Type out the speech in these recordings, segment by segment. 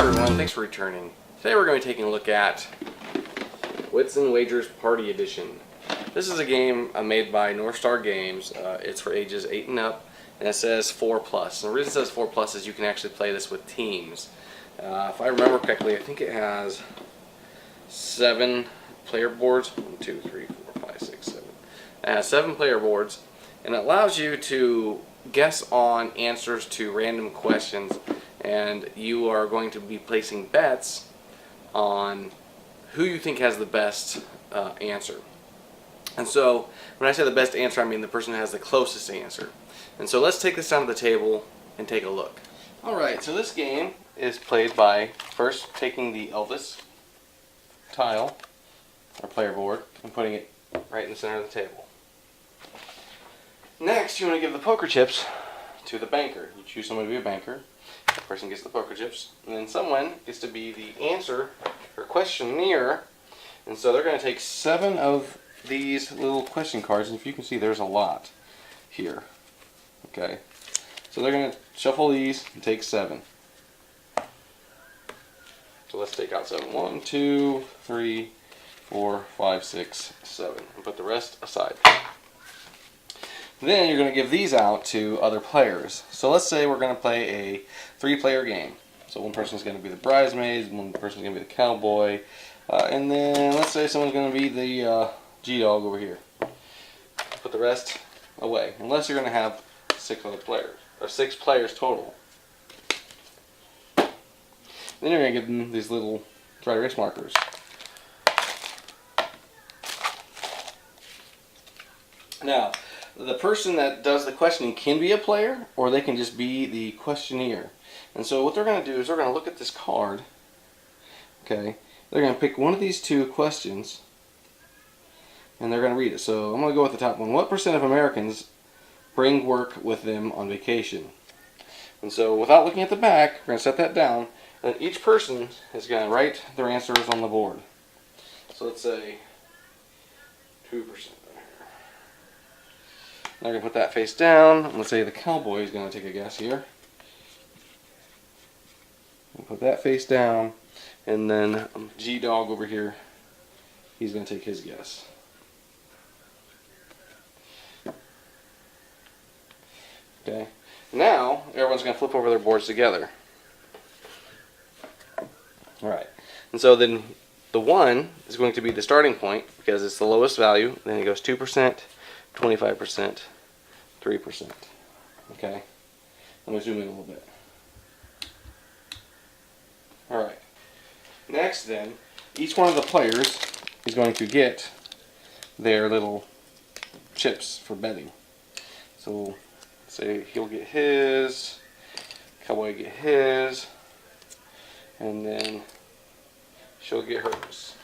everyone, thanks for returning. Today we're going to be taking a look at Wits Wagers Party Edition. This is a game made by North Star Games. It's for ages 8 and up, and it says 4+. And the reason it says 4+ is you can actually play this with teams. If I remember correctly, I think it has 7 player boards. 1, 2, 3, 4, 5, 6, 7. It has 7 player boards, and it allows you to guess on answers to random questions. And you are going to be placing bets on who you think has the best answer. And so when I say the best answer, I mean the person who has the closest answer. And so let's take this down to the table and take a look. Alright, so this game is played by first taking the Elvis tile, or player board, and putting it right in the center of the table. Next, you want to give the poker chips to the banker. You choose someone to be a banker. The person gets the poker chips, and then someone gets to be the answer or questionnaire. And so they're going to take 7 of these little question cards, and if you can see, there's a lot here. Okay, so they're going to shuffle these and take 7. So let's take out 7. 1, 2, 3, 4, 5, 6, 7, and put the rest aside. Then you're going to give these out to other players. So let's say we're going to play a 3-player game. So one person's going to be the bridesmaid, one person's going to be the cowboy, and then let's say someone's going to be the G-dog over here. Put the rest away, unless you're going to have 6 other players, or 6 players total. Then you're going to give them these little dry erase markers. Now, the person that does the questioning can be a player, or they can just be the questionnaire. And so what they're going to do is they're going to look at this card. Okay, they're going to pick one of these 2 questions, and they're going to read it. So I'm going to go with the top one. What % of Americans bring work with them on vacation? And so without looking at the back, we're going to set that down, and each person is going to write their answers on the board. So let's say 2%. Now I'm going to put that face down. Let's say the cowboy is going to take a guess here. We'll put that face down, and then G-Dog over here, he's going to take his guess. Okay. Now everyone's going to flip over their boards together. Alright. And so then the 1 is going to be the starting point because it's the lowest value. Then it goes 2%, 25%, 3%. Okay? Let me zoom in a little bit. Alright. Next then, each one of the players is going to get their little chips for betting. So, say he'll get his, cowboy get his, and then she'll get hers.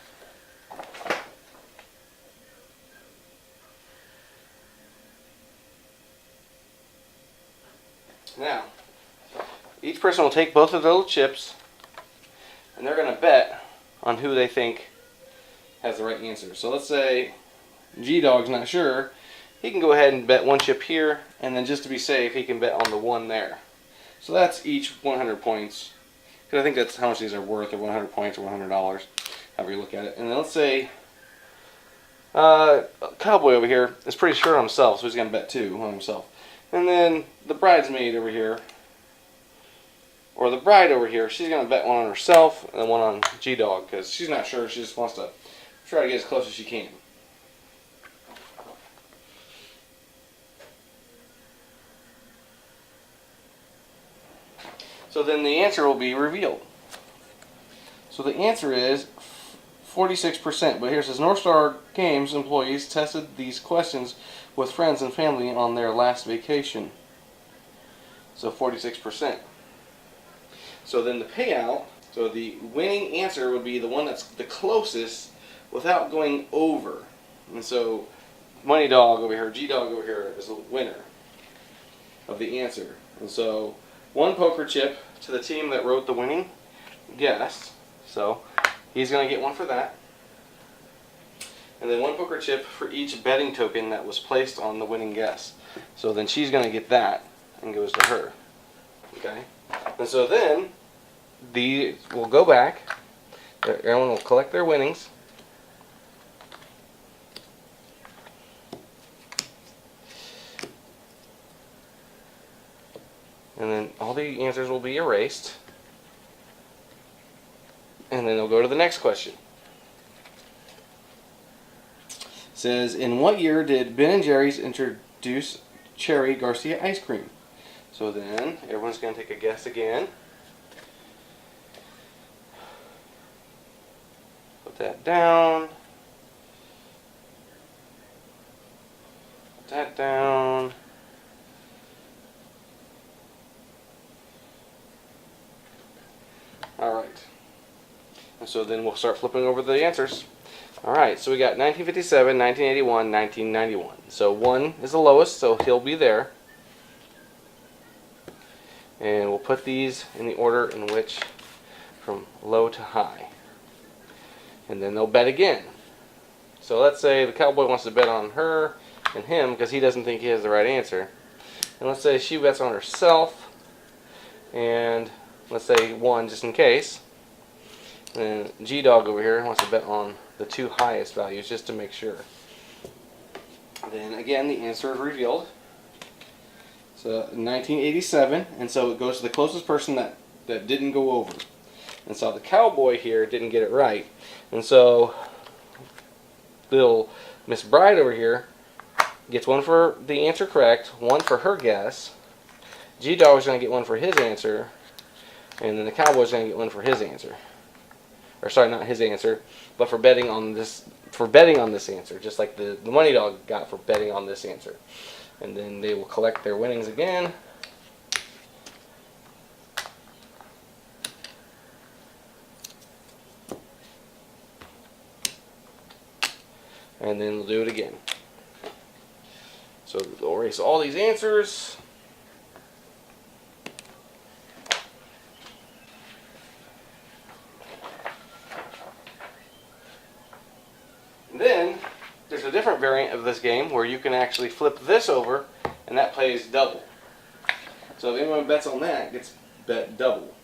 Now, each person will take both of the little chips, and they're going to bet on who they think has the right answer. So let's say G-Dog's not sure. He can go ahead and bet 1 chip here, and then just to be safe, he can bet on the 1 there. So that's each 100 points. Because I think that's how much these are worth, or 100 points or $100, however you look at it. And then let's say Cowboy over here is pretty sure on himself, so he's going to bet 2 on himself. And then the bridesmaid over here, or the bride over here, she's going to bet 1 on herself and then 1 on G-Dog because she's not sure. She just wants to try to get as close as she can. So then the answer will be revealed. So the answer is 46%. But here it says North Star Games employees tested these questions with friends and family on their last vacation. So 46%. So then the payout, so the winning answer would be the one that's the closest without going over. And so Money Dog over here, G-Dog over here is the winner of the answer. And so 1 poker chip to the team that wrote the winning guess. So he's going to get 1 for that. And then 1 poker chip for each betting token that was placed on the winning guess. So then she's going to get that and goes to her. Okay? And so then these will go back. Everyone will collect their winnings. And then all the answers will be erased. And then they'll go to the next question. It says, in what year did Ben & Jerry's introduce Cherry Garcia ice cream? So then, everyone's going to take a guess again. Put that down. Put that down. Alright. And so then we'll start flipping over the answers. Alright, so we got 1957, 1981, 1991. So 1 is the lowest, so he'll be there. And we'll put these in the order in which from low to high. And then they'll bet again. So let's say the cowboy wants to bet on her and him because he doesn't think he has the right answer. And let's say she bets on herself. And let's say 1 just in case. And G-Dog over here wants to bet on the 2 highest values just to make sure. Then again, the answer is revealed. So 1987, and so it goes to the closest person that didn't go over. And so the cowboy here didn't get it right. And so little Miss Bride over here gets 1 for the answer correct, 1 for her guess. G-Dog is going to get 1 for his answer. And then the cowboy's going to get 1 for his answer. Or sorry, not his answer, but for betting on this answer, just like the money dog got for betting on this answer. And then they will collect their winnings again. And then we'll do it again. So we'll erase all these answers. Then there's a different variant of this game where you can actually flip this over and that plays double. So if anyone bets on that, gets bet double.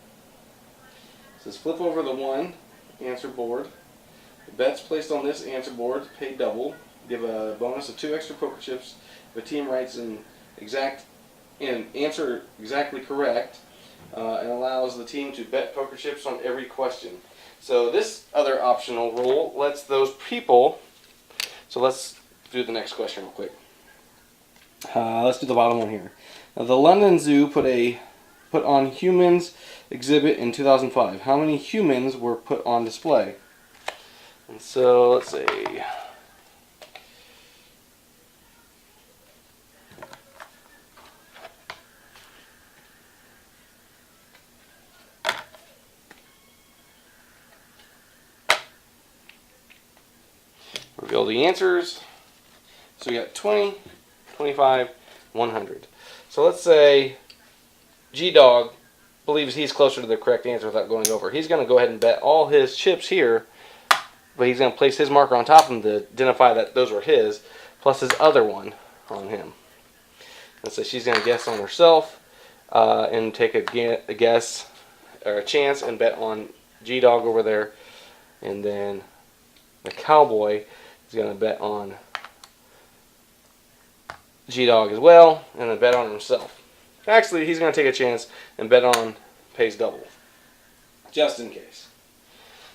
It says flip over the 1 answer board. The bets placed on this answer board pay double. Give a bonus of 2 extra poker chips if a team writes an answer exactly correct, and allows the team to bet poker chips on every question. So this other optional rule lets those people. So let's do the next question real quick. Let's do the bottom one here. Now, the London Zoo put on humans exhibit in 2005. How many humans were put on display? And so let's see. Reveal the answers. So we got 20, 25, 100. So let's say G-Dog believes he's closer to the correct answer without going over. He's going to go ahead and bet all his chips here, but he's going to place his marker on top of them to identify that those were his, plus his other one on him. And so she's going to guess on herself and take a guess or a chance and bet on G-Dog over there. And then the cowboy is going to bet on G-Dog as well, and then bet on himself. Actually, he's going to take a chance and bet on pays double, just in case.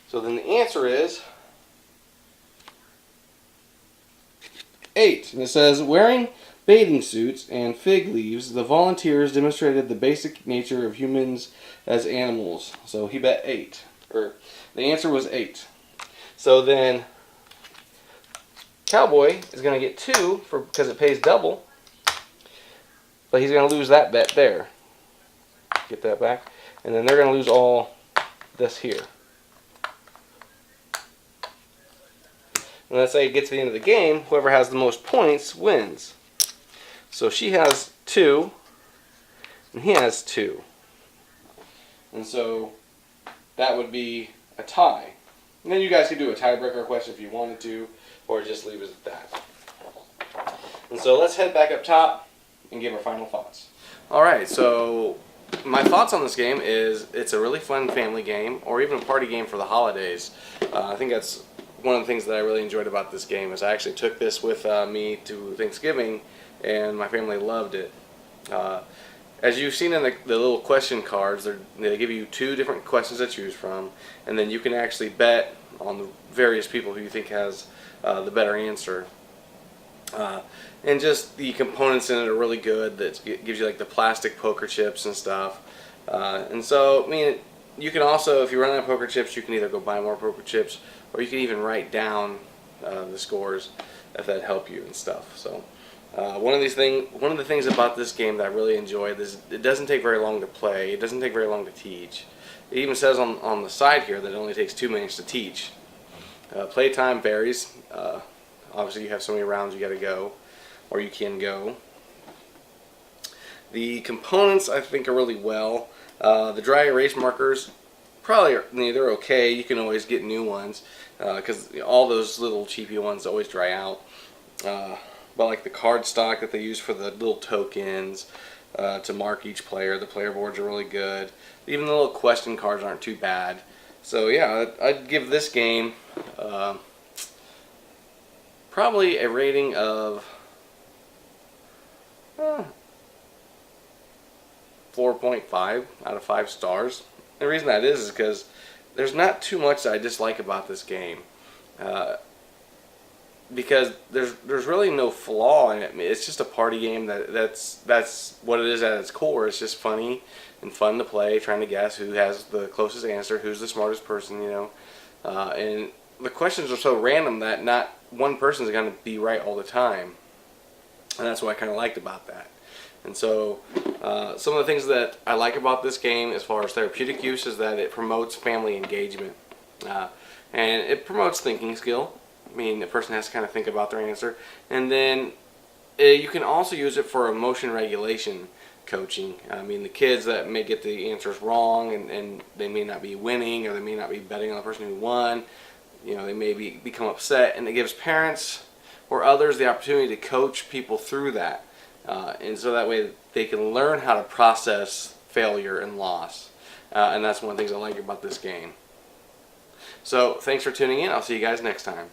So then the answer is 8. And it says, wearing bathing suits and fig leaves, the volunteers demonstrated the basic nature of humans as animals. So he bet 8. Or the answer was 8. So then cowboy is going to get 2 because it pays double, but he's going to lose that bet there. Get that back. And then they're going to lose all this here. And let's say it gets to the end of the game, whoever has the most points wins. So she has 2, and he has 2. And so that would be a tie. And then you guys could do a tiebreaker question if you wanted to, or just leave it at that. And so let's head back up top and give our final thoughts. Alright, so my thoughts on this game is it's a really fun family game, or even a party game for the holidays. I think that's one of the things that I really enjoyed about this game is I actually took this with me to Thanksgiving, and my family loved it. As you've seen in the little question cards, they give you 2 different questions to choose from, and then you can actually bet on the various people who you think has the better answer. And just the components in it are really good. That gives you like the plastic poker chips and stuff. And so, I mean, you can also, if you run out of poker chips, you can either go buy more poker chips, or you can even write down the scores if that help you and stuff. So, one of the things about this game that I really enjoyed is it doesn't take very long to play. It doesn't take very long to teach. It even says on the side here that it only takes 2 minutes to teach. Playtime varies. Obviously, you have so many rounds you got to go, or you can go. The components I think are really well. The dry erase markers they're okay. You can always get new ones because all those little cheapy ones always dry out. But like the card stock that they use for the little tokens to mark each player, the player boards are really good. Even the little question cards aren't too bad. So yeah, I'd give this game probably a rating of 4.5 out of 5 stars. The reason that is because there's not too much that I dislike about this game. Because there's really no flaw in it. It's just a party game that's what it is at its core. It's just funny and fun to play, trying to guess who has the closest answer, who's the smartest person, and the questions are so random that not one person is going to be right all the time, and that's what I kind of liked about that. And so some of the things that I like about this game as far as therapeutic use is that it promotes family engagement, and it promotes thinking skill. I mean, the person has to kind of think about their answer. And then you can also use it for emotion regulation coaching. I mean, the kids that may get the answers wrong and they may not be winning, or they may not be betting on the person who won. They may become upset, and it gives parents or others the opportunity to coach people through that. And so that way they can learn how to process failure and loss. And that's one of the things I like about this game. So thanks for tuning in. I'll see you guys next time.